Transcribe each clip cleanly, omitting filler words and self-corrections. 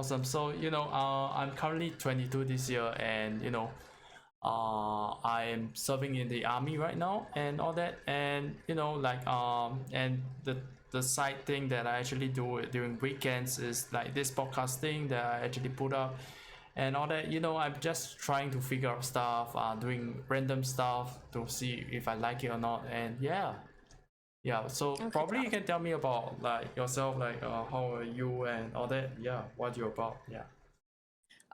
awesome. So, I'm currently 22 this year, and I'm serving in the army right now and all that. And and the side thing that I actually do during weekends is like this podcasting that I actually put up and all that. I'm just trying to figure out stuff, doing random stuff to see if I like it or not. And yeah, so Okay, probably you can tell me about like yourself, like how are you and all that. Yeah, what you about. Yeah.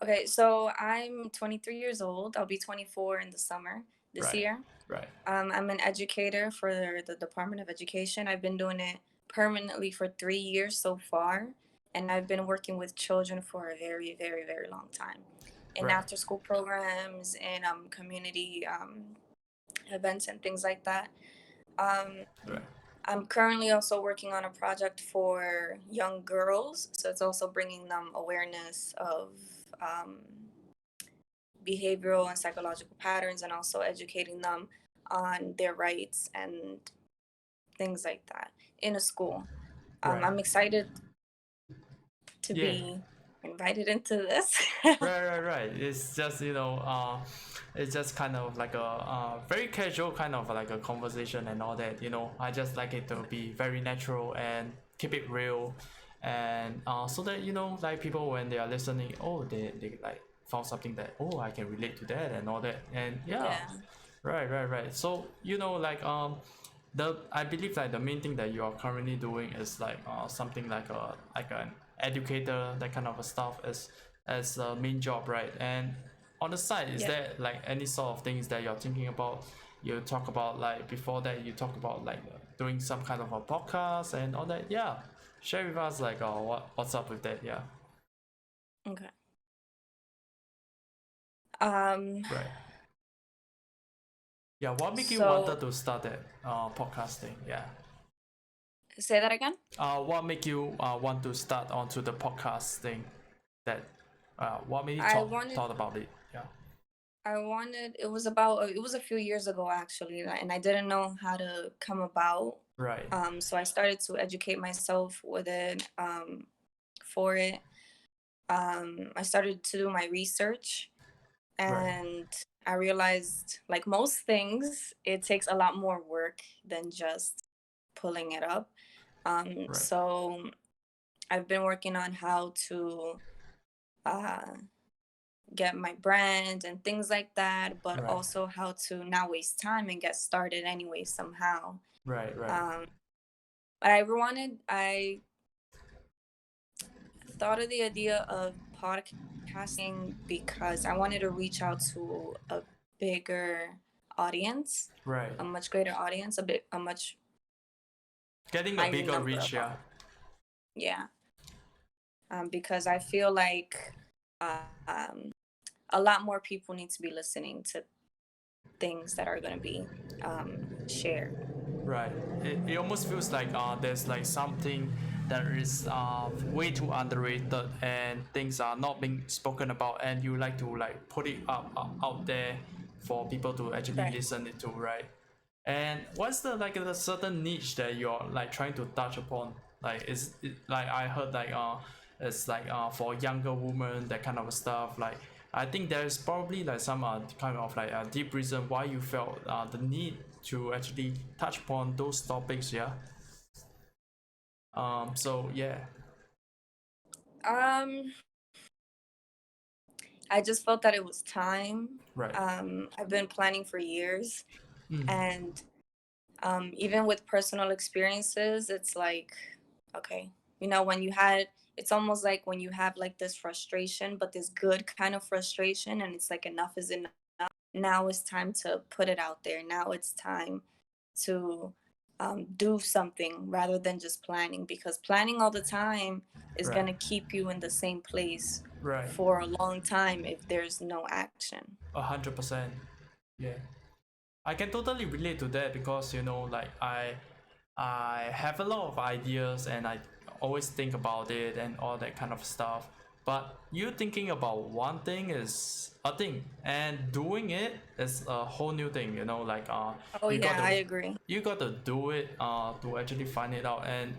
okay. So I'm 23 years old. I'll be 24 in the summer this Right. year. Right. I'm an educator for the Department of Education. I've been doing it permanently for 3 years so far, and I've been working with children for a very, very, very long time in Right. after school programs and community events and things like that. Um, Right. I'm currently also working on a project for young girls, so it's also bringing them awareness of um, behavioral and psychological patterns and also educating them on their rights and things like that in a school. Right. I'm excited to Yeah. be invited into this. Right. It's just it's just kind of like a very casual kind of like a conversation and all that. I just like it to be very natural and keep it real, and so that like people when they are listening, oh, they like found something that, oh, I can relate to that and all that. And yeah, Yeah. right. So like the I believe like the main thing that you are currently doing is like something like an educator, that kind of a stuff as a main job, right? And on the side, is Yeah. there like any sort of things that you're thinking about? You talk about like before that you talk about like doing some kind of a podcast and all that. Yeah, share with us like what's up with that. Yeah. Okay. Um, Right. Yeah, what make you so wanted to start that podcasting? Yeah. say that again. What make you want to start onto the podcast thing? That what made you I wanted thought about it? Yeah. it was a few years ago actually, and I didn't know how to come about. Right. So I started to educate myself with it, for it. I started to do my research, Right. and I realized, like most things, it takes a lot more work than just pulling it up. Right. So I've been working on how to uh, get my brand and things like that, but Right. also how to not waste time and get started anyway somehow. Right. Right. Um, I thought of the idea of podcasting because I wanted to reach out to a bigger audience, Right. a much greater audience, a much Getting a higher bigger number reach. of Yeah. yeah. Because I feel like um, a lot more people need to be listening to things that are going to be shared. Right. It almost feels like there's like something that is way too underrated and things are not being spoken about, and you like to like put it out there for people to actually Right. listen it to, right? And what's the like the certain niche that you're like trying to touch upon? Like is it, like I heard like it's like for younger women, that kind of stuff. Like I think there's probably like some kind of like a deep reason why you felt the need to actually touch upon those topics. Yeah. So yeah. Um, I just felt that it was time. Right. I've been planning for years, Mm. and even with personal experiences, it's like, okay, when it's almost like when you have like this frustration, but this good kind of frustration, and it's like enough is enough. Now it's time to put it out there. Now it's time to do something rather than just planning, because planning all the time is Right. going to keep you in the same place Right. for a long time if there's no action. 100%. Yeah. I can totally relate to that because like I have a lot of ideas and I always think about it and all that kind of stuff. But you thinking about one thing is a thing, and doing it is a whole new thing. Like Oh you got yeah, I to agree. you got to do it to actually find it out, and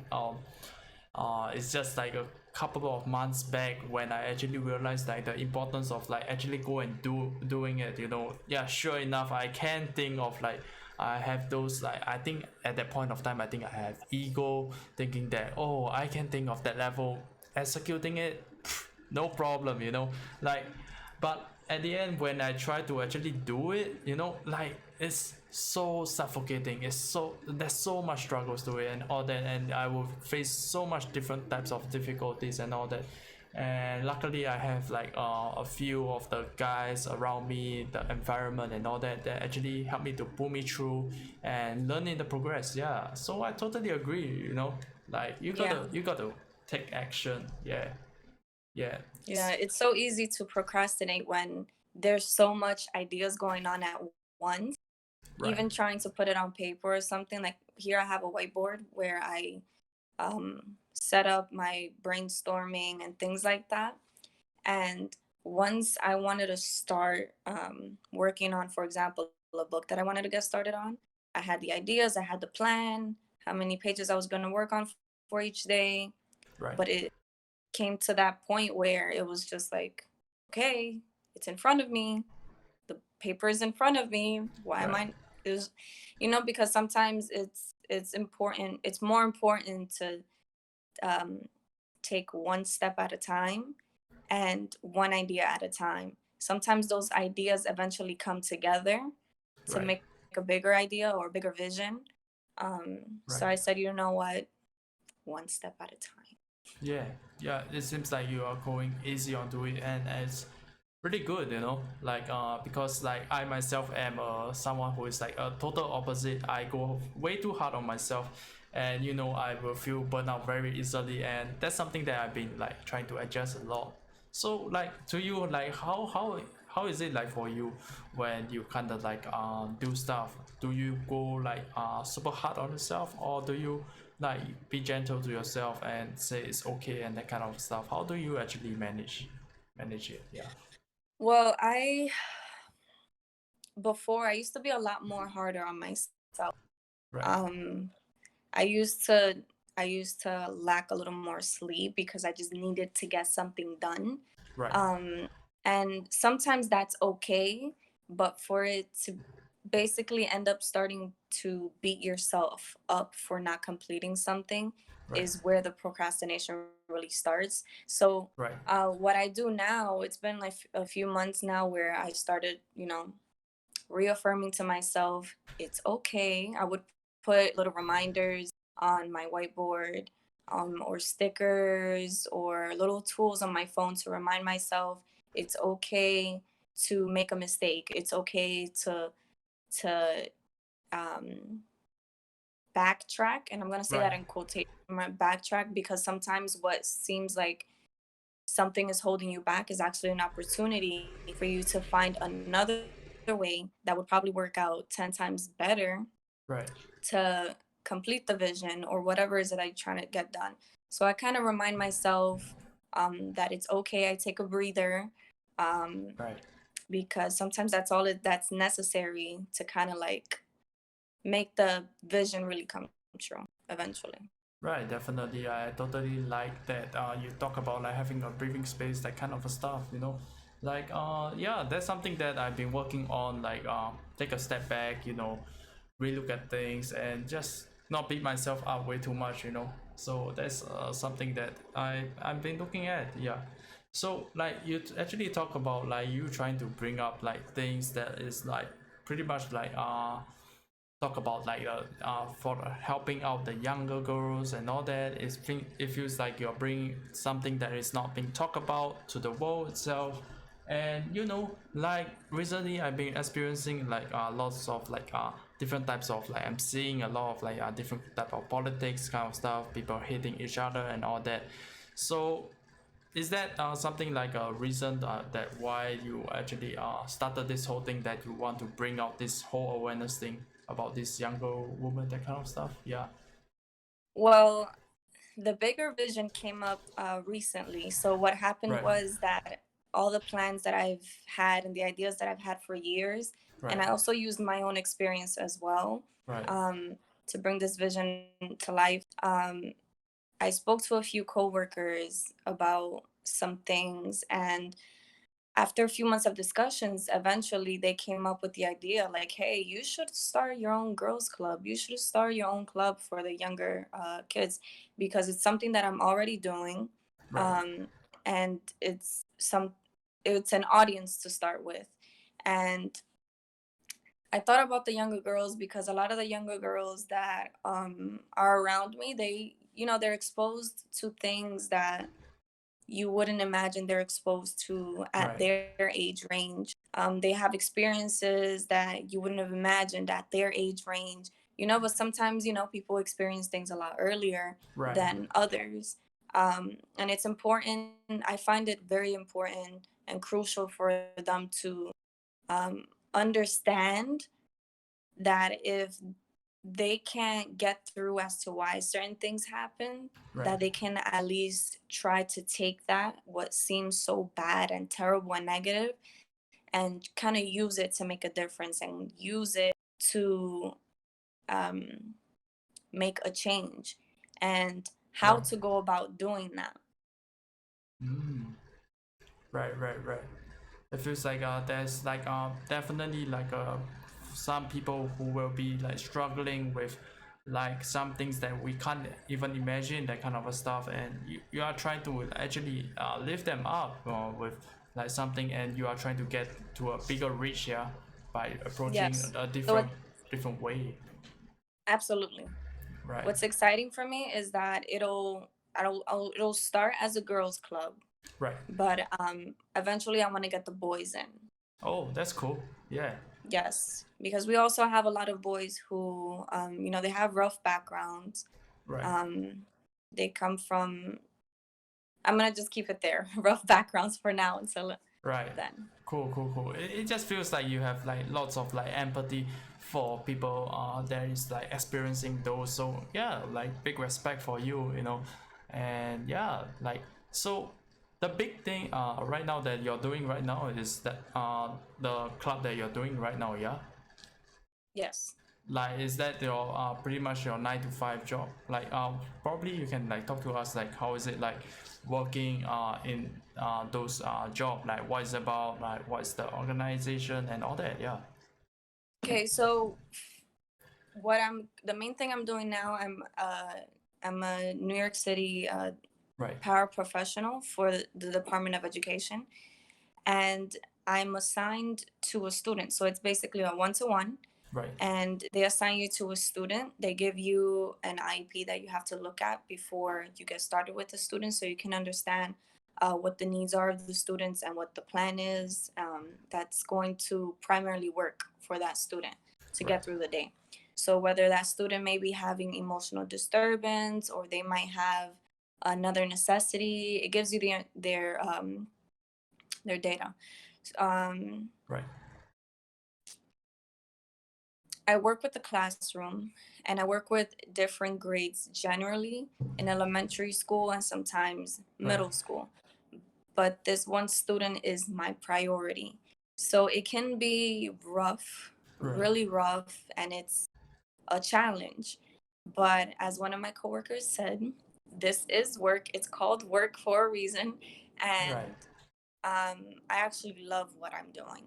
it's just like a couple of months back when I actually realized like the importance of like actually go and doing it, you know. Yeah, sure enough, I can think of like I have those like I think at that point of time I think I have ego thinking that oh I can think of that level executing it no problem, you know, like but at the end when I try to actually do it, you know, like it's so suffocating, it's so there's so much struggles to it and all that, and I will face so much different types of difficulties and all that. And luckily I have like a few of the guys around me, the environment and all that, that actually help me to pull me through and learn in the progress. Yeah, so I totally agree, you know, like Yeah. you gotta take action. Yeah, yeah. Yeah, it's so easy to procrastinate when there's so much ideas going on at once. Right, Even trying to put it on paper or something, like here I have a whiteboard where I set up my brainstorming and things like that. And once I wanted to start working on, for example, a book that I wanted to get started on, I had the ideas, I had the plan, how many pages I was going to work on for each day. right, But it came to that point where it was just like, okay, it's in front of me. The paper is in front of me. Why am right, I? Is because sometimes it's important. It's more important to um, take one step at a time and one idea at a time. Sometimes those ideas eventually come together to right, make a bigger idea or a bigger vision. So right. I said, you know what, one step at a time. Yeah, yeah. It seems like you are going easy onto it, and it's pretty good, you know. Like because like I myself am someone who is like a total opposite. I go way too hard on myself, and you know I will feel burnt out very easily, and that's something that I've been like trying to adjust a lot. So like to you, like how is it like for you when you kind of like do stuff? Do you go like super hard on yourself, or do you like be gentle to yourself and say it's okay and that kind of stuff? How do you actually manage it? Yeah. Well, I before I used to be a lot more harder on myself. Right. Um, I used to I used to lack a little more sleep because I just needed to get something done. Right. Um, and sometimes that's okay, but for it to basically end up starting to beat yourself up for not completing something Right. is where the procrastination really starts. So Right. what I do now, it's been like a few months now where I started, reaffirming to myself, it's okay. I would put little reminders on my whiteboard, or stickers or little tools on my phone to remind myself it's okay to make a mistake. It's okay to um, backtrack, and I'm gonna say Right. that in quotation, backtrack, because sometimes what seems like something is holding you back is actually an opportunity for you to find another way that would probably work out 10 times better Right. to complete the vision or whatever it is that I'm trying to get done. So I kind of remind myself that it's okay. I take a breather, um, Right. because sometimes that's all that's necessary to kind of like make the vision really come true eventually. Right, definitely. I totally like that. You talk about like having a breathing space, that kind of a stuff. You know, like yeah, that's something that I've been working on. Like take a step back. You know, relook at things and just not beat myself up way too much. You know, so that's something that I've been looking at. Yeah. So like you actually talk about like you trying to bring up like things that is like pretty much like talk about like for helping out the younger girls and all that. It feels like you're bringing something that is not being talked about to the world itself. And you know, like recently I've been experiencing like lots of like different types of like I'm seeing a lot of like different type of politics kind of stuff, people hating each other and all that. So is that something like a reason that why you actually started this whole thing, that you want to bring out this whole awareness thing about this younger woman, that kind of stuff? Yeah. Well, the bigger vision came up recently. So what happened Right. was that all the plans that I've had and the ideas that I've had for years, and Right. I also used my own experience as well, Right. to bring this vision to life. I spoke to a few coworkers about some things, and after a few months of discussions, eventually they came up with the idea like, hey, you should start your own girls club. You should start your own club for the younger kids, because it's something that I'm already doing. Right. Um, and it's an audience to start with. And I thought about the younger girls because a lot of the younger girls that are around me, they're exposed to things that you wouldn't imagine they're exposed to at Right. their age range. They have experiences that you wouldn't have imagined at their age range, but sometimes, people experience things a lot earlier Right. than others. And it's important, I find it very important and crucial for them to understand that if they can't get through as to why certain things happen, Right. that they can at least try to take that, what seems so bad and terrible and negative, and kind of use it to make a difference and use it to um, make a change, and how Right. to go about doing that. Mm. Right. Right. Right. It feels like there's like definitely like some people who will be like struggling with like some things that we can't even imagine, that kind of a stuff, and you are trying to actually lift them up with like something, and you are trying to get to a bigger reach, yeah, by approaching Yes. a So different way. absolutely. Right. What's exciting for me is that it'll start as a girls club, Right. but eventually I want to get the boys in. Oh, that's cool. Yeah. Yes, because we also have a lot of boys who, they have rough backgrounds. Right. Um, they come from, I'm gonna just keep it there, rough backgrounds for now until Right. then. Cool, cool, cool. It just feels like you have like lots of like empathy for people that is like experiencing those. So yeah, like big respect for you, you know. And yeah, like so the big thing right now that you're doing right now is that the club that you're doing right now, yeah? Yes. Like is that your pretty much your 9 to 5 job? Like probably you can like talk to us like how is it like working in those job, like what is about, like what is the organization and all that, yeah. Okay, so the main thing I'm doing now, I'm a New York City Right. paraprofessional for the Department of Education, and I'm assigned to a student. So it's basically a one-to-one, Right. and they assign you to a student. They give you an IEP that you have to look at before you get started with the student, so you can understand what the needs are of the students and what the plan is, that's going to primarily work for that student to Right. get through the day. So whether that student may be having emotional disturbance, or they might have another necessity, it gives you their data. Um, Right. I work with the classroom, and I work with different grades generally in elementary school and sometimes Right. middle school. But this one student is my priority. So it can be rough, Right. really rough, and it's a challenge. But as one of my coworkers said, this is work. It's called work for a reason. Right. And I actually love what I'm doing.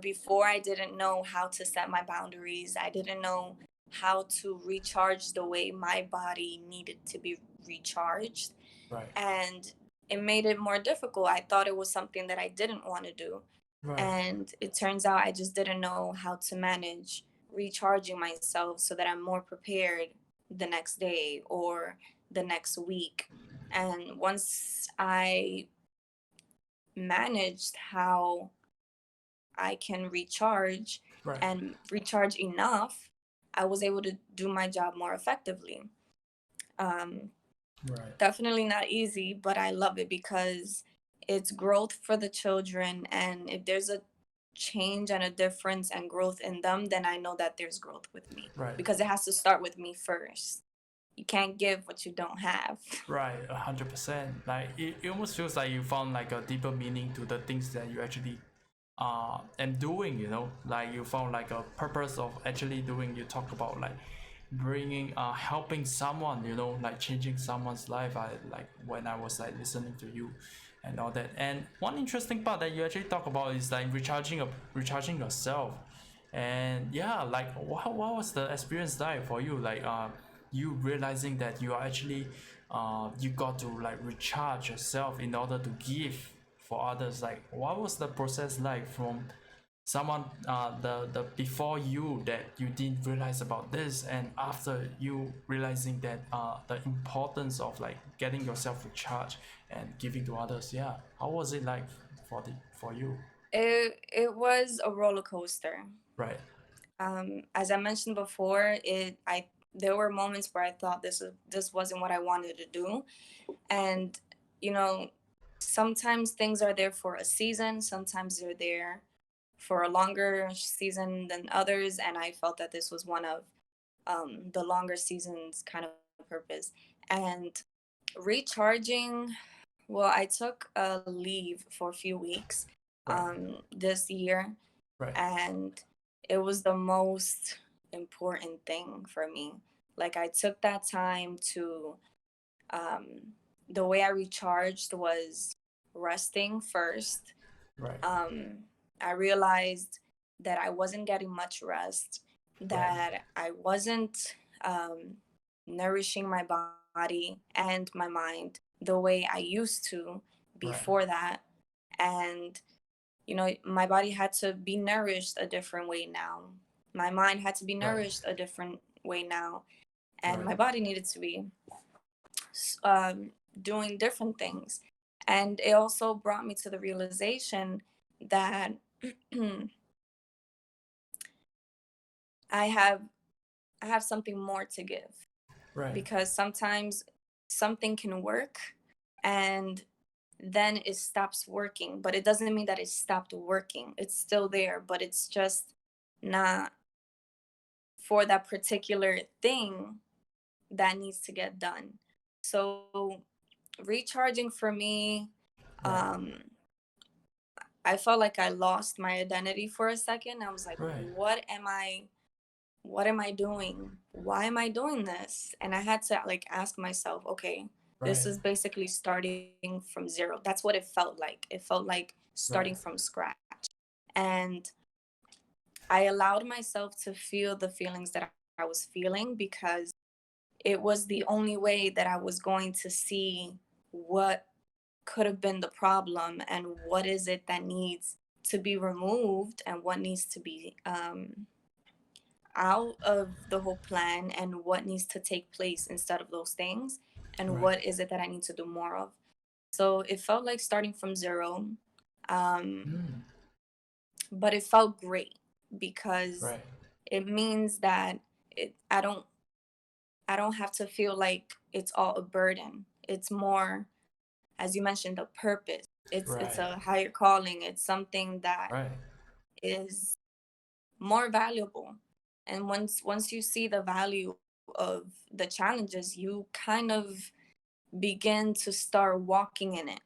Before I didn't know how to set my boundaries. I didn't know how to recharge the way my body needed to be recharged. Right. And it made it more difficult. I thought it was something that I didn't want to do. Right. And it turns out I just didn't know how to manage recharging myself so that I'm more prepared the next day or the next week. And once I managed how I can recharge Right. and recharge enough, I was able to do my job more effectively. Um, Right. Definitely not easy, but I love it because it's growth for the children. And if there's a change and a difference and growth in them, then I know that there's growth with me, Right. because it has to start with me first. You can't give what you don't have. Right, 100%. Like it almost feels like you found like a deeper meaning to the things that you actually am doing, you know, like you found like a purpose of actually doing. You talk about like bringing helping someone, like changing someone's life. I like when I was like listening to you and all that. And one interesting part that you actually talk about is like recharging yourself. And yeah, like what was the experience like for you, like you realizing that you are actually you got to like recharge yourself in order to give for others. Like what was the process like from someone the before you, that you didn't realize about this, and after you realizing that the importance of like getting yourself recharged and giving to others? Yeah, how was it like for you? It was a roller coaster. Right. As I mentioned before, it I there were moments where I thought this wasn't what I wanted to do, and you know, sometimes things are there for a season, sometimes they're there for a longer season than others, and I felt that this was one of the longer seasons kind of purpose. And recharging, well, I took a leave for a few weeks Right. this year, Right. and it was the most important thing for me. Like, I took that time to, the way I recharged was resting first. Right. I realized that I wasn't getting much rest, Right. that I wasn't um, nourishing my body and my mind the way I used to Right. before that. And, my body had to be nourished a different way now. My mind had to be Right. nourished a different way now. And Right. my body needed to be um, doing different things. And it also brought me to the realization that I have I have something more to give, Right. because sometimes something can work and then it stops working, but it doesn't mean that it stopped working. It's still there, but it's just not for that particular thing that needs to get done. So recharging for me, Right. um I felt like I lost my identity for a second. I was like, Right. what am I doing? Why am I doing this? And I had to like ask myself, okay, this Right. is basically starting from zero. That's what it felt like. It felt like Right. starting from scratch. And I allowed myself to feel the feelings that I was feeling, because it was the only way that I was going to see what could have been the problem and what is it that needs to be removed and what needs to be out of the whole plan, and what needs to take place instead of those things, and Right. what is it that I need to do more of. So it felt like starting from zero, um, Mm. but it felt great, because Right. it means that it, I don't have to feel like it's all a burden. It's more, as you mentioned, a purpose. It's Right. a higher calling. It's something that Right. is more valuable. And once you see the value of the challenges, you kind of begin to start walking in it.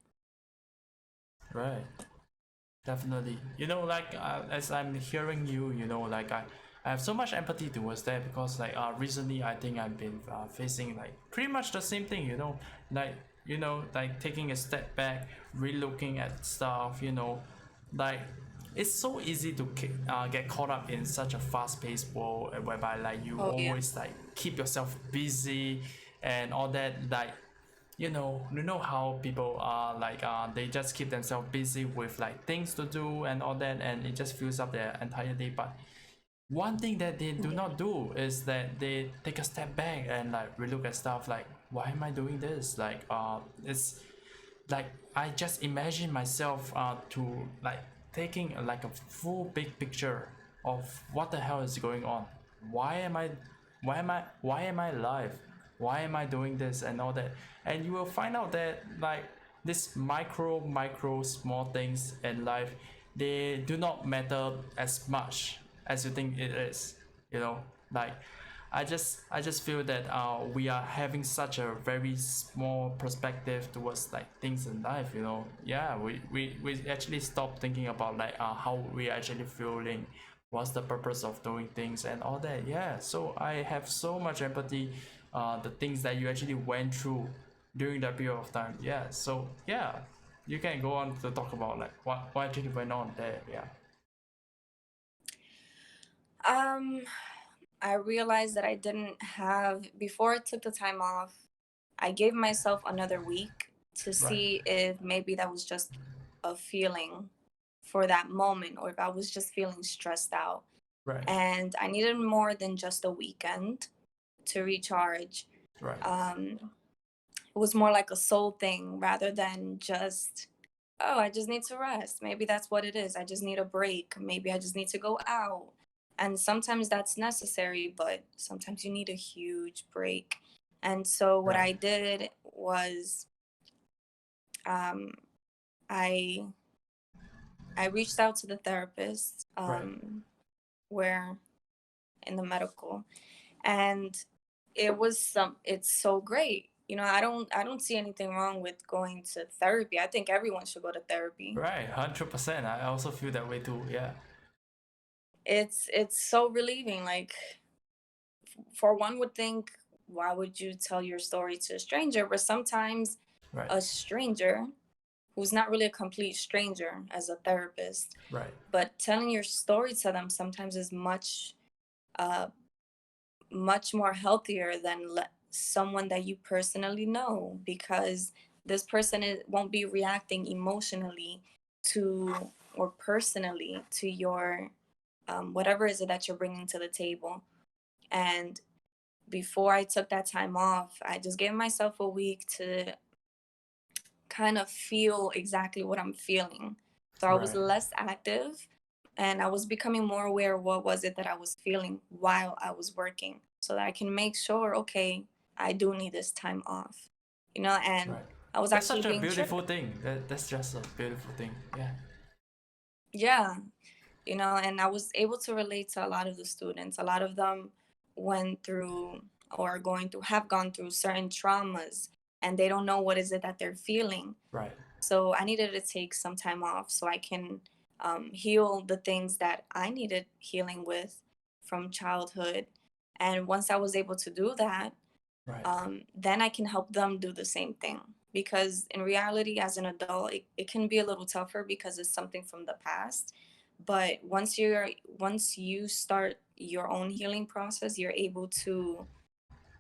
Right. Definitely. Like as I'm hearing you, like I have so much empathy towards that, because like recently I think I've been facing like pretty much the same thing, like like taking a step back, relooking at stuff, like it's so easy to get caught up in such a fast-paced world, whereby like you Oh yeah. always like keep yourself busy and all that. Like you know how people are like they just keep themselves busy with like things to do and all that, and it just fills up their entire day. But one thing that they do Yeah. not do is that they take a step back and like relook at stuff like, why am I doing this? Like it's like I just imagine myself to like taking like a full big picture of what the hell is going on. Why am I why am I alive? Why am I doing this and all that? And you will find out that like this micro small things in life, they do not matter as much as you think it is. You know, like I just feel that we are having such a very small perspective towards like things in life. Yeah, we actually stop thinking about like how we actually feeling what's the purpose of doing things and all that. Yeah, so I have so much empathy, the things that you actually went through during that period of time. Yeah, so yeah, you can go on to talk about like what actually went on there. Yeah. Um, I realized that I didn't have, before I took the time off, I gave myself another week to Right. see if maybe that was just a feeling for that moment, or if I was just feeling stressed out. Right. And I needed more than just a weekend to recharge. Right. Um, it was more like a soul thing rather than just, oh, I just need to rest. Maybe that's what it is. I just need a break. Maybe I just need to go out. And sometimes that's necessary, but sometimes you need a huge break. And so what Right. I did was, um, I I reached out to the therapist, Right. where in the medical, and it's so great. I don't see anything wrong with going to therapy. I think everyone should go to therapy. Right. 100%. I also feel that way too. Yeah. It's so relieving. Like, for one would think, why would you tell your story to a stranger? But sometimes Right. a stranger who's not really a complete stranger as a therapist, Right. but telling your story to them sometimes is uh much more healthier than someone that you personally know, because this person won't be reacting emotionally to, or personally to your, whatever is it that you're bringing to the table. And before I took that time off, I just gave myself a week to kind of feel exactly what I'm feeling. So I was Right. less active, and I was becoming more aware of what was it that I was feeling while I was working, so that I can make sure, okay, I do need this time off. And Right. I was That's actually such a being beautiful tricked. thing. That's just a beautiful thing. Yeah. Yeah. And I was able to relate to a lot of the students. A lot of them went through, or have gone through certain traumas, and they don't know what is it that they're feeling. Right. So I needed to take some time off so I can, heal the things that I needed healing with from childhood. And once I was able to do that, Right. then I can help them do the same thing. Because in reality, as an adult, it can be a little tougher because it's something from the past. But once you start your own healing process, you're able to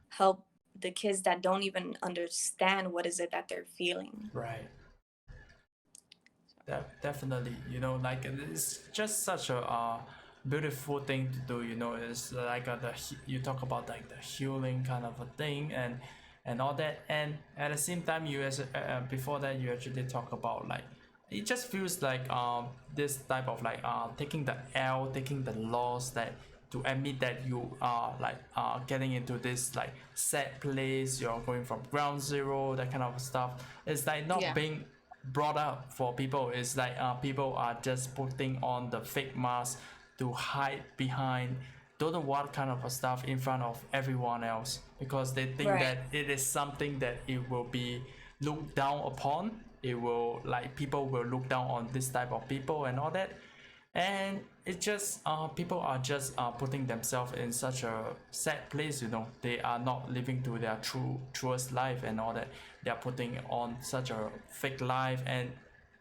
help the kids that don't even understand what is it that they're feeling. Right. Definitely, like it's just such a beautiful thing to do. It's like you talk about like the healing kind of a thing and all that, and at the same time, before that you actually talk about like it just feels like this type of like taking the L, taking the loss, that to admit that you are like getting into this like sad place, you're going from ground zero, that kind of stuff. It's like not Yeah. being brought up for people. Is like people are just putting on the fake mask to hide behind don't know what kind of stuff in front of everyone else, because they think Right. that it is something that it will be looked down upon. It will like people will look down on this type of people and all that, and it just people are just putting themselves in such a sad place. They are not living to their truest life and all that. They are putting on such a fake life, and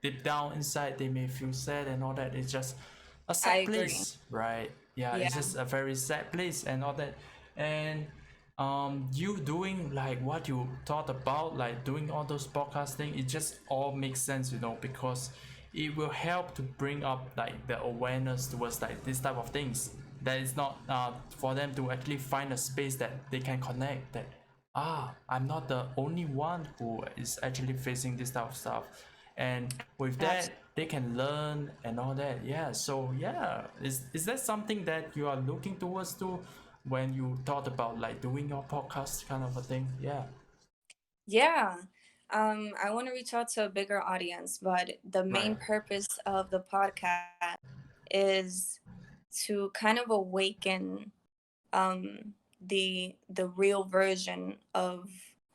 deep down inside they may feel sad and all that. It's just a I sad agree. place, right? Yeah, it's Yeah. just a very sad place and all that. And you doing like what you thought about, like doing all those podcasting, it just all makes sense, because it will help to bring up like the awareness towards like this type of things, that is not for them to actually find a space that they can connect, that I'm not the only one who is actually facing this type of stuff, and with that Absolutely. they can learn and all that. Yeah, so yeah, is that something that you are looking towards to when you thought about like doing your podcast kind of a thing? Yeah. Yeah. I want to reach out to a bigger audience, but the Right. main purpose of the podcast is to kind of awaken, the real version of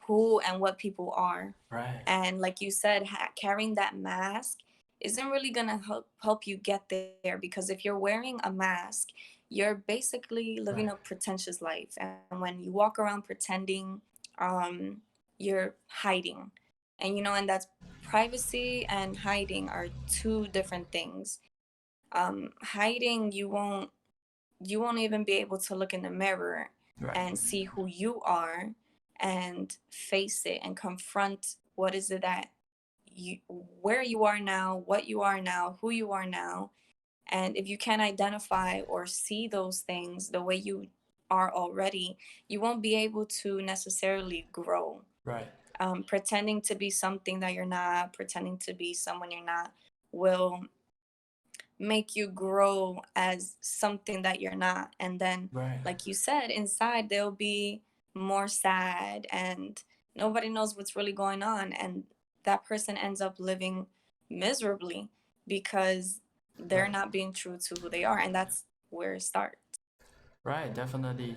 who and what people are. Right. And like you said, carrying that mask isn't really gonna help you get there, because if you're wearing a mask, you're basically living Right. a pretentious life. And when you walk around pretending, um, you're hiding. And and that's privacy and hiding are two different things. Hiding, you won't even be able to look in the mirror Right. and see who you are and face it and confront what is it that you where you are now, what you are now, who you are now. And if you can't identify or see those things the way you are already, you won't be able to necessarily grow. Right. Pretending to be something that you're not, pretending to be someone you're not, will make you grow as something that you're not. And then, Right. like you said, inside they'll be more sad, and nobody knows what's really going on. And that person ends up living miserably because they're Right. not being true to who they are. And that's where it starts. Right, definitely.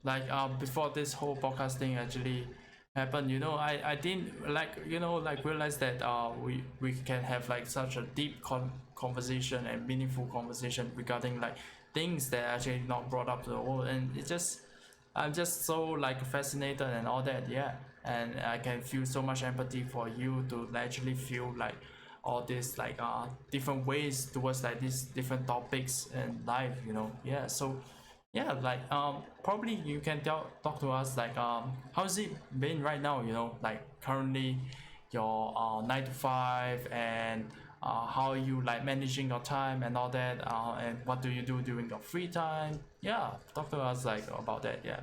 Like before this whole podcast thing actually happened, I didn't like realize that we can have like such a deep conversation and meaningful conversation regarding like things that are actually not brought up to the world, and it just I'm just so like fascinated and all that, yeah. And I can feel so much empathy for you to actually feel like all these like different ways towards like these different topics in life, yeah. So yeah, like probably you can talk to us like how's it been right now, like currently your 9 to 5, and how are you like managing your time and all that, and what do you do during your free time? Yeah, talk to us like about that, yeah.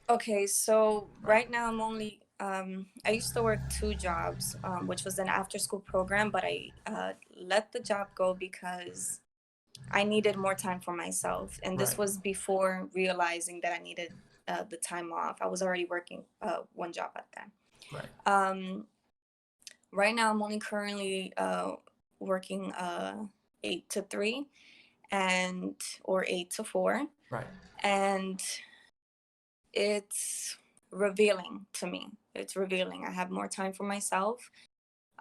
Okay, so Right. right now I'm only I used to work two jobs, which was an after school program, but I let the job go because I needed more time for myself. And this Right. was before realizing that I needed the time off. I was already working one job at that. Right. Right now, I'm only currently working 8 to 3, and or 8 to 4, Right. and it's revealing to me. It's revealing. I have more time for myself.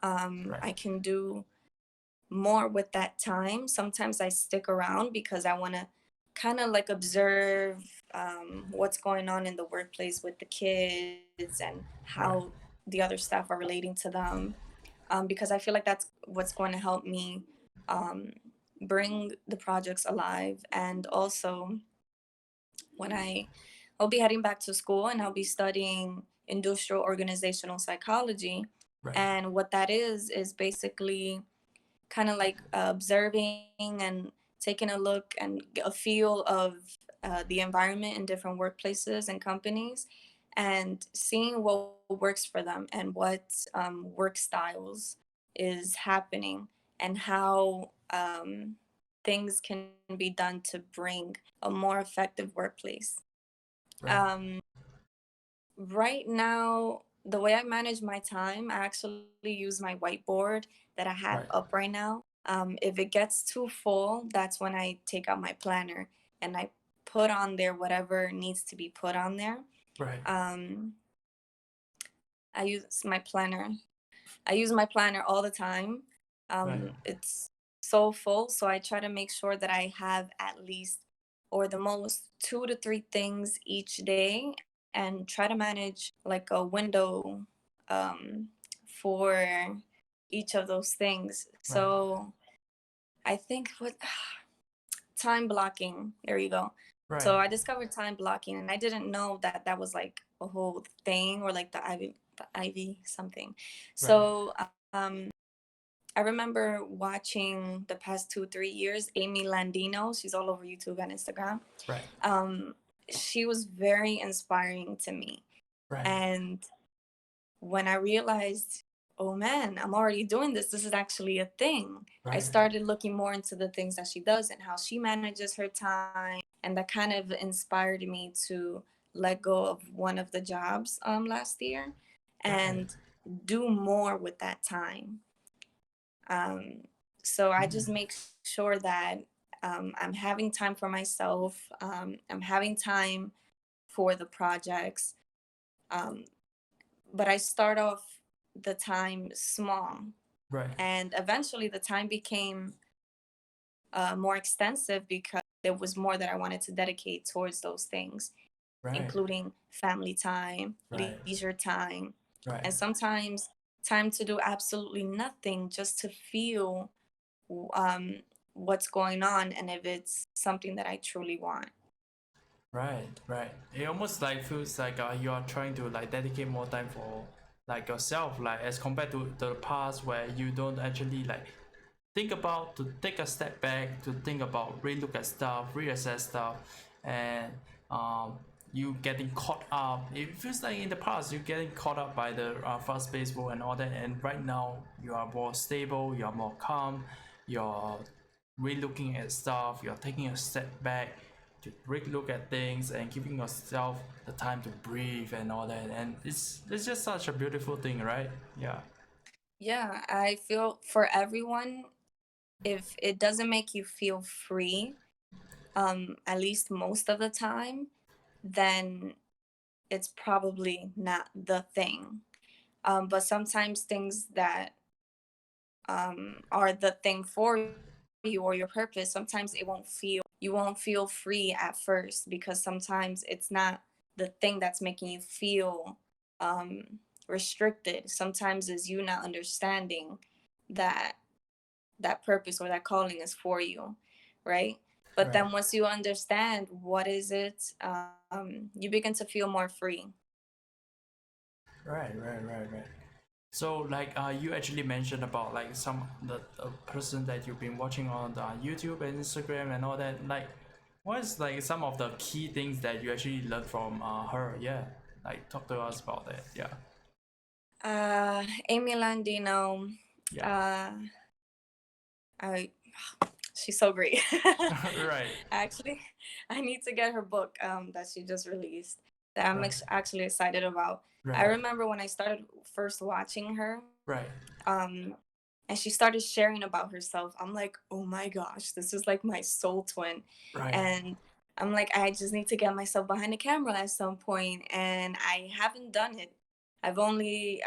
Right. I can do more with that time. Sometimes I stick around because I want to kind of like observe what's going on in the workplace with the kids and Right. how the other staff are relating to them, because I feel like that's what's going to help me um, bring the projects alive. And also, when I'll be heading back to school, and I'll be studying industrial organizational psychology. Right. And what that is basically kind of like observing and taking a look and a feel of the environment in different workplaces and companies, and seeing what works for them and what work styles is happening, and how things can be done to bring a more effective workplace. Right. Um, right now, the way I manage my time, I actually use my whiteboard that I have Right. up right now. If it gets too full, that's when I take out my planner and I put on there whatever needs to be put on there. Right. Um, I use my planner. I use my planner all the time. Right. It's so full, so I try to make sure that I have at least, or the most, 2 to 3 things each day, and try to manage like a window um, for each of those things. Right. So I think what time blocking. There you go. Right. So I discovered time blocking, and I didn't know that that was like a whole thing, or like the Ivy something. Right. So I remember watching the past 2 3 years Amy Landino. She's all over YouTube and Instagram. Right. Um, she was very inspiring to me, Right. and when I realized, oh man, I'm already doing this. This is actually a thing. I Right. started looking more into the things that she does and how she manages her time. And that kind of inspired me to let go of one of the jobs last year Right. and do more with that time. Um, so I just make sure that I'm having time for myself. I'm having time for the projects. Um, but I start off the time small. Right. And eventually the time became more extensive because there was more that I wanted to dedicate towards those things, Right. including family time, Right. leisure time, Right. and sometimes time to do absolutely nothing just to feel um, what's going on and if it's something that I truly want. Right, right. It almost like feels like you are trying to like dedicate more time for like yourself, like as compared to the past where you don't actually like think about to take a step back to think about relook at stuff, reassess stuff, and um, you getting caught up. It feels like in the past you getting caught up by the fast-paced world and all that, and right now you are more stable, you are more calm, you're re-looking at stuff, you're taking a step back to re-look at things and giving yourself the time to breathe and all that, and it's just such a beautiful thing, right? Yeah. Yeah, I feel for everyone, if it doesn't make you feel free, at least most of the time, then it's probably not the thing. But sometimes things that are the thing for you or your purpose, sometimes it won't feel you won't feel free at first because sometimes it's not the thing that's making you feel um, restricted. Sometimes it's you not understanding that that purpose or that calling is for you, right? But Right. then once you understand what is it, you begin to feel more free. Right, right, right, right. So like you actually mentioned about like some the person that you've been watching on the YouTube and Instagram and all that. Like, what is like some of the key things that you actually learned from her? Yeah, like talk to us about that. Yeah, Amy Landino, yeah. uh, I she's so great. Right, Actually, I need to get her book that she just released that I'm right, actually excited about. I right, remember when I started first watching her, right, um, and she started sharing about herself. I'm like, oh my gosh, this is like my soul twin, right, and I'm like, I just need to get myself behind the camera at some point, and I haven't done it. I've only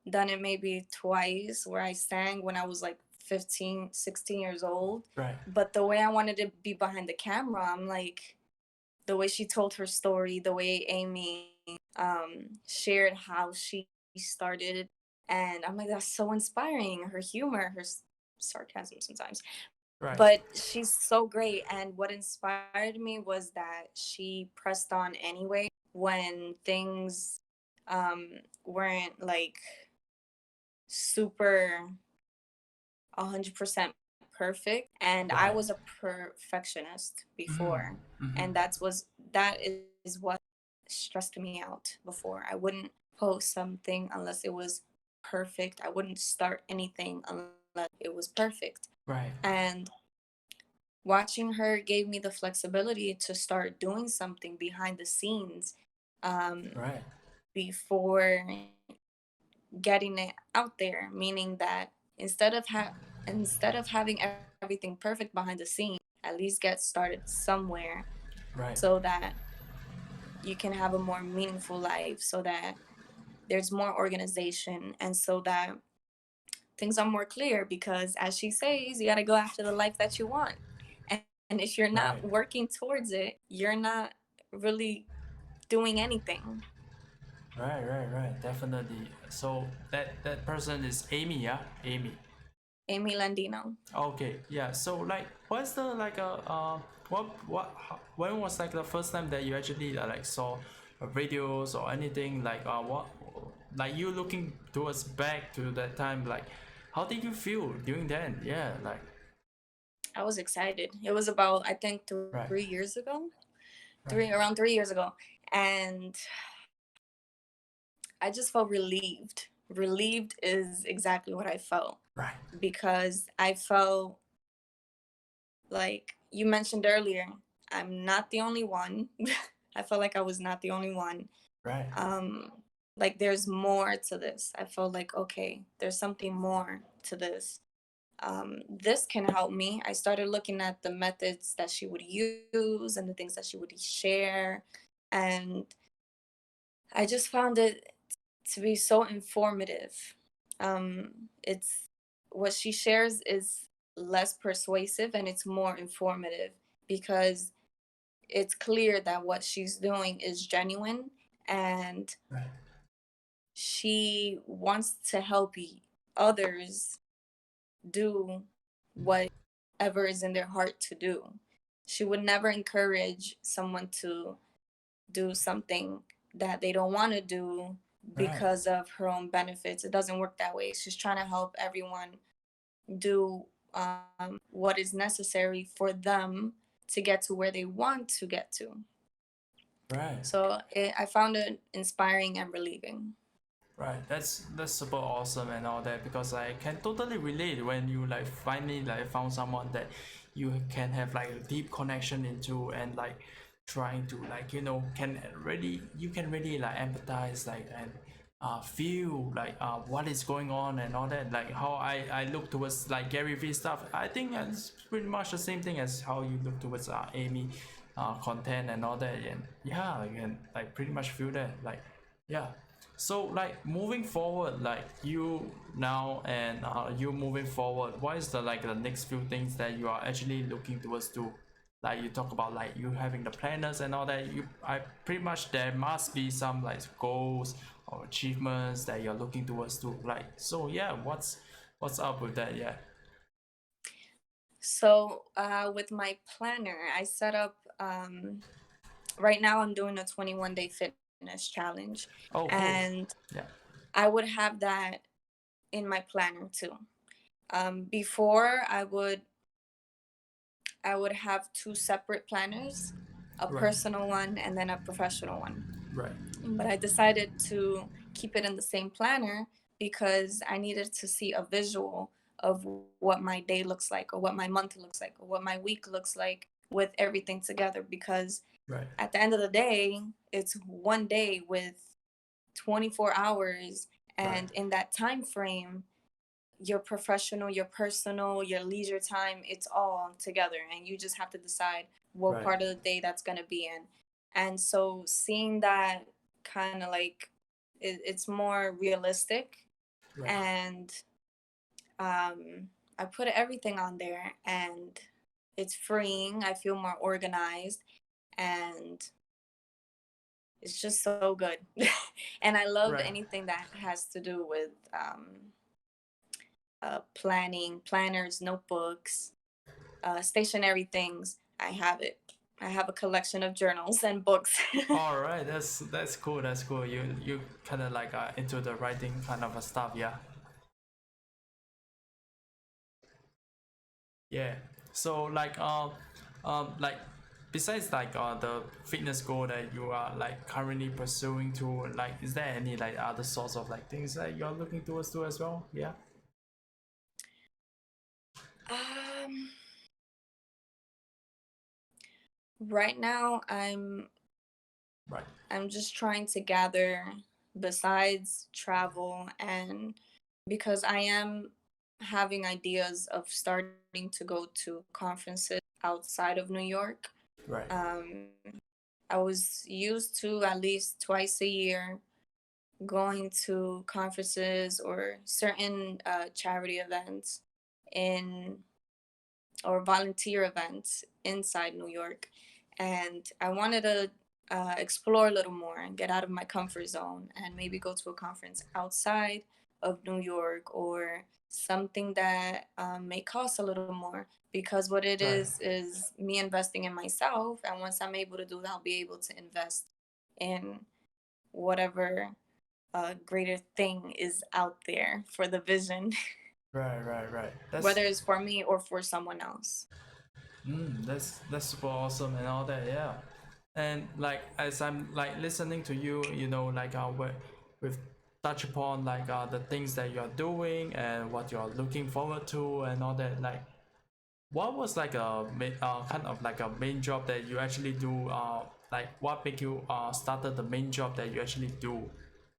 done it maybe twice where I sang when I was like 15, 16 years old. right, But the way I wanted to be behind the camera, I'm like, the way she told her story, the way Amy shared how she started. And I'm like, that's so inspiring. Her humor, her sarcasm sometimes. right, But she's so great. And what inspired me was that she pressed on anyway when things weren't like super 100% perfect, and I right. was a perfectionist Mm-hmm. before, Mm-hmm. and that is what stressed me out before. I wouldn't post something unless it was perfect. I wouldn't start anything unless it was perfect. Right, And watching her gave me the flexibility to start doing something behind the scenes um, right, before getting it out there, meaning that instead of having everything perfect behind the scene, at least get started somewhere right, so that you can have a more meaningful life, so that there's more organization, and so that things are more clear, because as she says, you got to go after the life that you want. And if you're right. not working towards it, you're not really doing anything. Right, right, right, definitely. So that person is Amy, yeah, Amy. Amy Landino. Okay, yeah. So like, what's the like when was like the first time that you actually like saw videos or anything like what like you looking towards back to that time like how did you feel during then? Yeah, like I was excited. It was about, I think, right, 3 years ago, right, around 3 years ago. And I just felt relieved. Relieved is exactly what I felt, right, because I felt like you mentioned earlier, I'm not the only one. I felt like I was not the only one. right, Um, like there's more to this. I felt like, okay, there's something more to this. This can help me. I started looking at the methods that she would use and the things that she would share. And I just found it to be so informative. It's what she shares is less persuasive and it's more informative because it's clear that what she's doing is genuine and Right. she wants to help others do whatever is in their heart to do. She would never encourage someone to do something that they don't want to do Right. because of her own benefits. It doesn't work that way. She's trying to help everyone do what is necessary for them to get to where they want to get to. Right. So I found it inspiring and relieving. Right, that's super awesome and all that because I can totally relate when you like finally like found someone that you can have like a deep connection into and like trying to like can really you can really like empathize like and feel like what is going on and all that like how I look towards like Gary Vee stuff. I think it's pretty much the same thing as how you look towards Amy content and all that, and yeah, I can like pretty much feel that like yeah. So like moving forward, like you now and you moving forward, what is the like the next few things that you are actually looking towards to? Like you talk about like you having the planners and all that. I pretty much there must be some like goals or achievements that you're looking towards to. Like so, yeah. What's up with that? Yeah. So with my planner, I set up. Right now, I'm doing a 21-day fitness challenge, Oh, cool. and Yeah. I would have that in my planner too. Before, I would have two separate planners, a Right. personal one and then a professional one. Right. But I decided to keep it in the same planner because I needed to see a visual of what my day looks like, or what my month looks like, or what my week looks like with everything together. Because Right. at the end of the day, it's one day with 24 hours. Right. And in that time frame, your professional, your personal, your leisure time, it's all together. And you just have to decide what Right. part of the day that's going to be in. And so seeing that kind of like it's more realistic. Right. And I put everything on there and it's freeing. I feel more organized and it's just so good. And I love Right. anything that has to do with planning, planners, notebooks, stationary things. I have it. I have a collection of journals and books. All right, that's cool. That's cool. You kind of like into the writing kind of a stuff, yeah. Yeah. So like besides like the fitness goal that you are like currently pursuing to, like is there any like other sorts of like things that you're looking towards to as well? Yeah. um, right now, Right. I'm just trying to gather, besides travel, and because I am having ideas of starting to go to conferences outside of New York. Right. Um, I was used to at least twice a year going to conferences or certain charity events in or volunteer events inside New York. And I wanted to explore a little more and get out of my comfort zone and maybe go to a conference outside of New York or something that may cost a little more, because what it Right. is me investing in myself. And once I'm able to do that, I'll be able to invest in whatever greater thing is out there for the vision, Right. Right. Right. whether it's for me or for someone else. That's super awesome and all that, yeah. And like as I'm like listening to you, like we've touched upon like the things that you're doing and what you're looking forward to and all that. Like, what was like kind of like a main job that you actually do? Like, what make you started the main job that you actually do?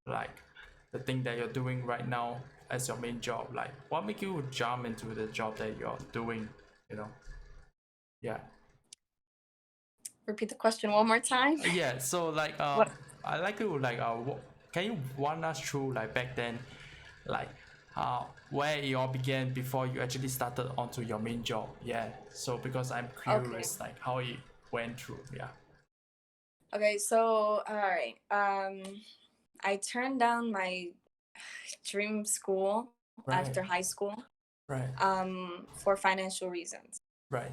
Like, the thing that you're doing right now as your main job. Like, what make you jump into the job that you're doing? You know? Yeah. Repeat the question one more time. Yeah, so like What? I like to like can you run us through like back then, like how where it all began before you actually started onto your main job. Yeah. So because I'm Okay. curious, like how it went through. Yeah. Okay, so all right. I turned down my dream school after Right. high school Right. for financial reasons. Right.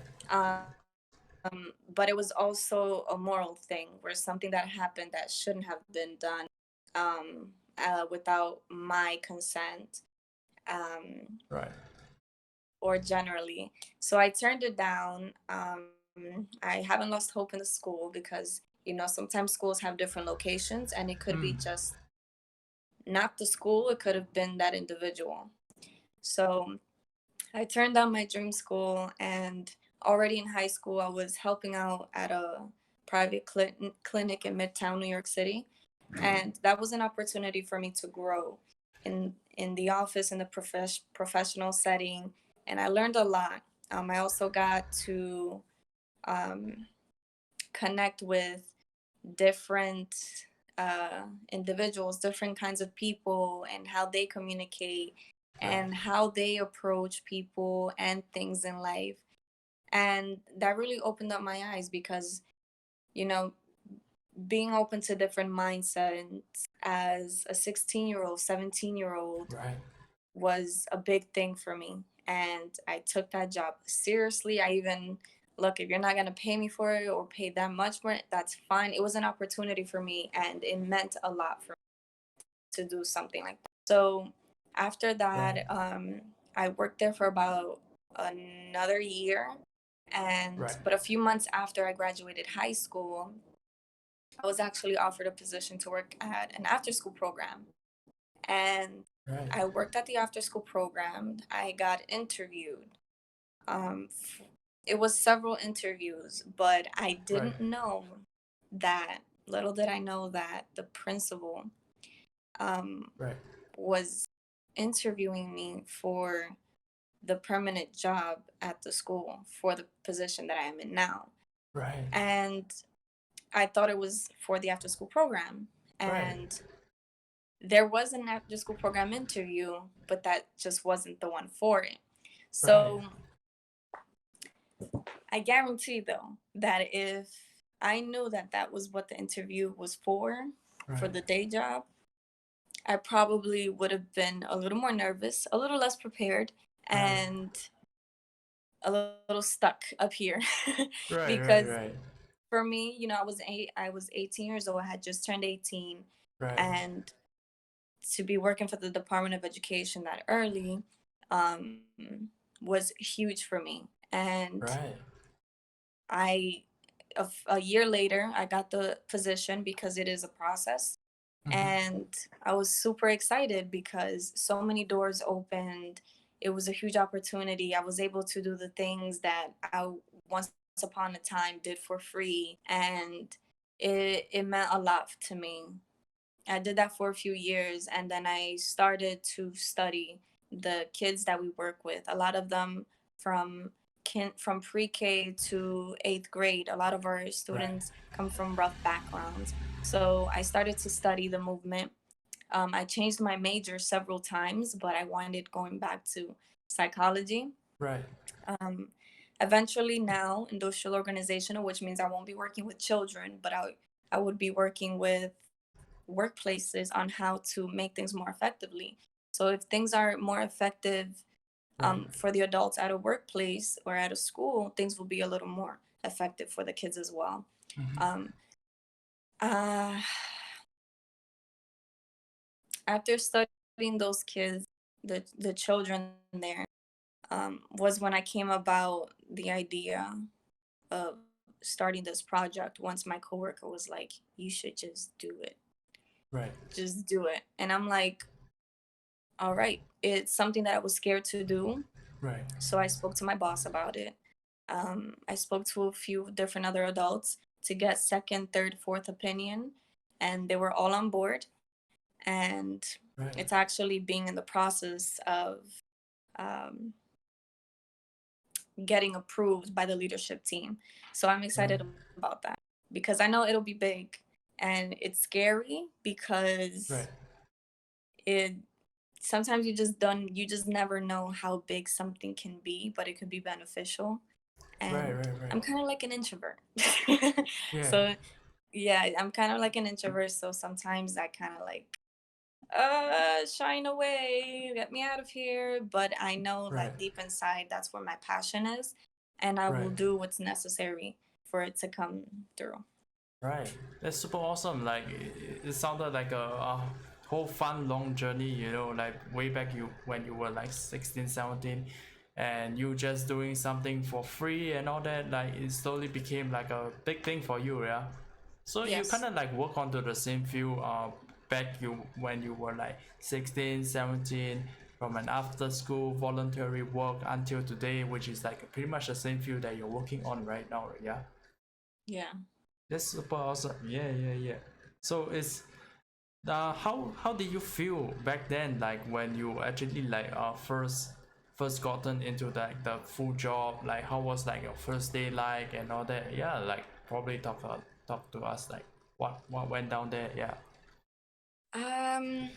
But it was also a moral thing where something that happened that shouldn't have been done without my consent Right. or generally. So I turned it down. I haven't lost hope in the school because, sometimes schools have different locations and it could be Mm. just not the school, it could have been that individual. So I turned down my dream school, and already in high school, I was helping out at a private clinic in Midtown New York City, and that was an opportunity for me to grow in the office in the professional setting, and I learned a lot. I also got to um, connect with different individuals, different kinds of people, and how they communicate Right. and how they approach people and things in life. And that really opened up my eyes because, you know, being open to different mindsets as a 16-year-old, 17-year-old Right. was a big thing for me. And I took that job seriously. I even, look, if you're not going to pay me for it or pay that much for it, that's fine. It was an opportunity for me and it meant a lot for me to do something like that. So after Right. that, I worked there for about another year. And, Right. but a few months after I graduated high school, I was actually offered a position to work at an after school program. And Right. I worked at the after school program. I got interviewed. Um, it was several interviews, but I Right. didn't know that, little did I know that the principal um, Right. was interviewing me for the permanent job at the school for the position that I am in now. Right. And I thought it was for the after school program. Right. And there was an after school program interview, but that just wasn't the one for it. Right. So I guarantee though that if I knew that that was what the interview was for Right. the day job, I probably would have been a little more nervous, a little less prepared, Right. and a little stuck up here Right. Right. because Right. for me, I was 18 years old. I had just turned 18, Right. and to be working for the Department of Education that early um, was huge for me. And Right. I, a year later, I got the position because it is a process. Mm-hmm. And I was super excited because so many doors opened. It was a huge opportunity. I was able to do the things that I once upon a time did for free. And it meant a lot to me. I did that for a few years, and then I started to study the kids that we work with. A lot of them from from pre-K to 8th grade. A lot of our Right. students come from rough backgrounds. So I started to study the movement. I changed my major several times, but I wanted going back to psychology. Right. Um, Eventually, now industrial organizational, which means I won't be working with children, but I would be working with workplaces on how to make things more effectively. So if things are more effective Right. for the adults at a workplace or at a school, things will be a little more effective for the kids as well. Mm-hmm. Um, uh, After studying those kids, the children there, was when I came about the idea of starting this project. Once my coworker was like, "You should just do it, Right. just do it," and I'm like, all right, it's something that I was scared to do. Right. So I spoke to my boss about it. I spoke to a few different other adults to get second, third, fourth opinion, and they were all on board. And Right. it's actually being in the process of um, getting approved by the leadership team. So I'm Right. excited about that because I know it'll be big, and it's scary Right. because it sometimes you just never know how big something can be, but it could be beneficial. Right, And right, right. I'm kind of like an introvert. Yeah, So yeah, I'm kind of like an introvert, so sometimes I kind of like shine away, get me out of here, but I know right, like deep inside that's where my passion is, and I will right. do what's necessary for it to come through. Right. That's super awesome. Like it sounded like a whole fun long journey, like way back you when you were like 16, 17, and you just doing something for free and all that, like it slowly became like a big thing for you, yeah. So you kind Yes. of like work onto the same field back you when you were like 16, 17, from an after school voluntary work until today, which is like pretty much the same field that you're working on right now, yeah. Yeah. That's super awesome. Yeah, yeah, yeah. So it's how did you feel back then, like when you actually like first gotten into the full job? Like how was like your first day like and all that? Yeah, like probably talk to us like what went down there. Yeah. Um,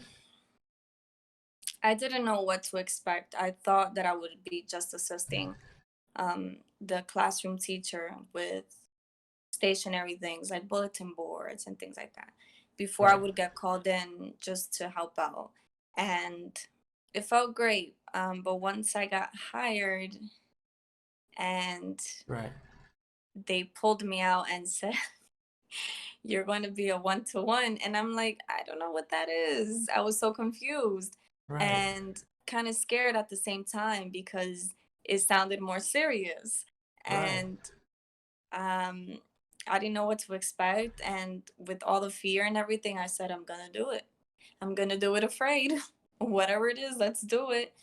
I didn't know what to expect. I thought that I would be just assisting the classroom teacher with stationary things like bulletin boards and things like that before I Right. would get called in just to help out. And it felt great. But once I got hired and Right. they pulled me out and said, you're going to be a 1-to-1. And I'm like, I don't know what that is. I was so confused Right. and kind of scared at the same time because it sounded more serious. Right. And um, I didn't know what to expect. And with all the fear and everything, I said, I'm going to do it. I'm going to do it afraid. Whatever it is, let's do it.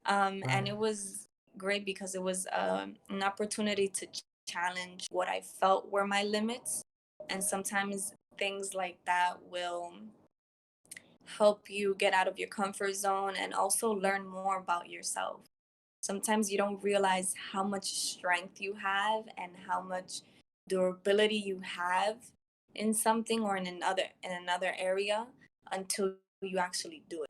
And Right. it was great because it was an opportunity to challenge what I felt were my limits. And sometimes things like that will help you get out of your comfort zone and also learn more about yourself. Sometimes you don't realize how much strength you have and how much durability you have in something or in another area until you actually do it.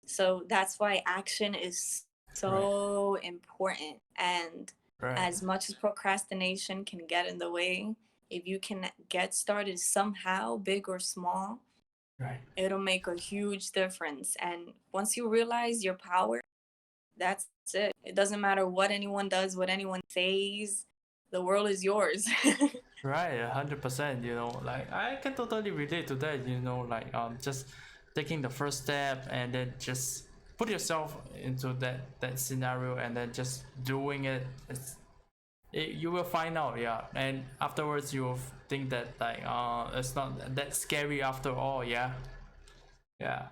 So that's why action is Right. so important. And Right. as much as procrastination can get in the way, if you can get started somehow, big or small, Right. it'll make a huge difference. And once you realize your power, that's it. It doesn't matter what anyone does, what anyone says, the world is yours. Right, 100%. Like I can totally relate to that. Like just taking the first step and then just put yourself into that scenario and then just doing it. You will find out, yeah. And afterwards, you will think that like it's not that scary after all, yeah, yeah.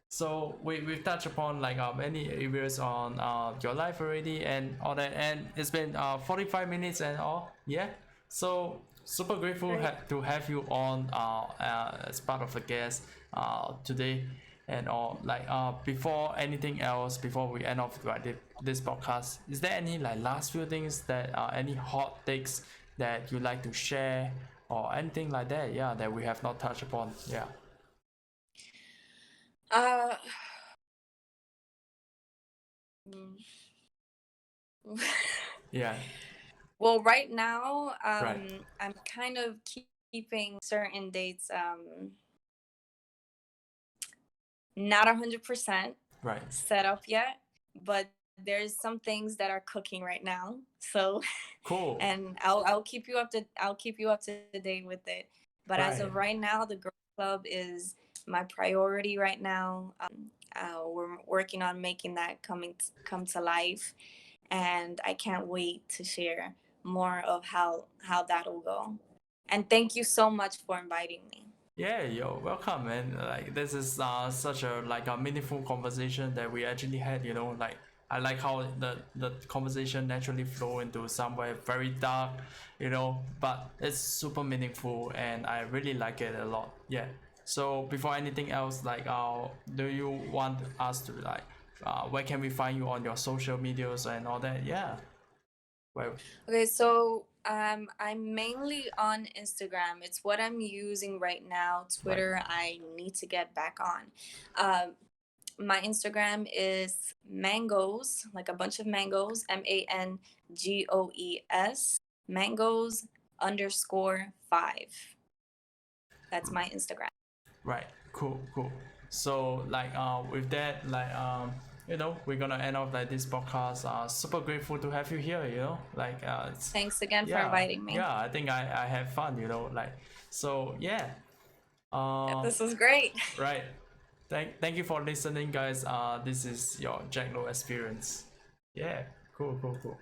So we've touched upon like many areas on your life already and all that, and it's been 45 minutes and all, yeah. So super grateful Great. to have you on as part of the guest today and all. Like before anything else, before we end off like this podcast, is there any like last few things that any hot takes that you like to share or anything like that, yeah, that we have not touched upon, yeah. Uh, Yeah. well, right now, Right. I'm kind of keeping certain dates not 100% Right. set up yet, but there's some things that are cooking right now. So, Cool. and I'll keep you up to date with it. But as Right. of right now, the girl club is my priority right now. We're working on making that come to life, and I can't wait to share more of how that'll go. And thank you so much for inviting me. Yeah, you're welcome, man. Like this is such a like a meaningful conversation that we actually had. Like I like how the conversation naturally flow into somewhere very dark, but it's super meaningful, and I really like it a lot. Yeah. So before anything else, like do you want us to like where can we find you on your social medias and all that? Yeah. Well. Okay, so I'm mainly on Instagram. It's what I'm using right now. Right. Twitter, I need to get back on. Um, My Instagram is mangoes, like a bunch of mangoes, mangoes, mangoes underscore five. That's my Instagram. Right. Cool. Cool. So like with that, like we're gonna end off like this podcast. Super grateful to have you here. Like it's Thanks again for yeah, inviting me. yeah. I think I have fun. Like so yeah. Um, This was great. right. Thank you for listening, guys. This is your Jack Low experience. Yeah. Cool. Cool. Cool.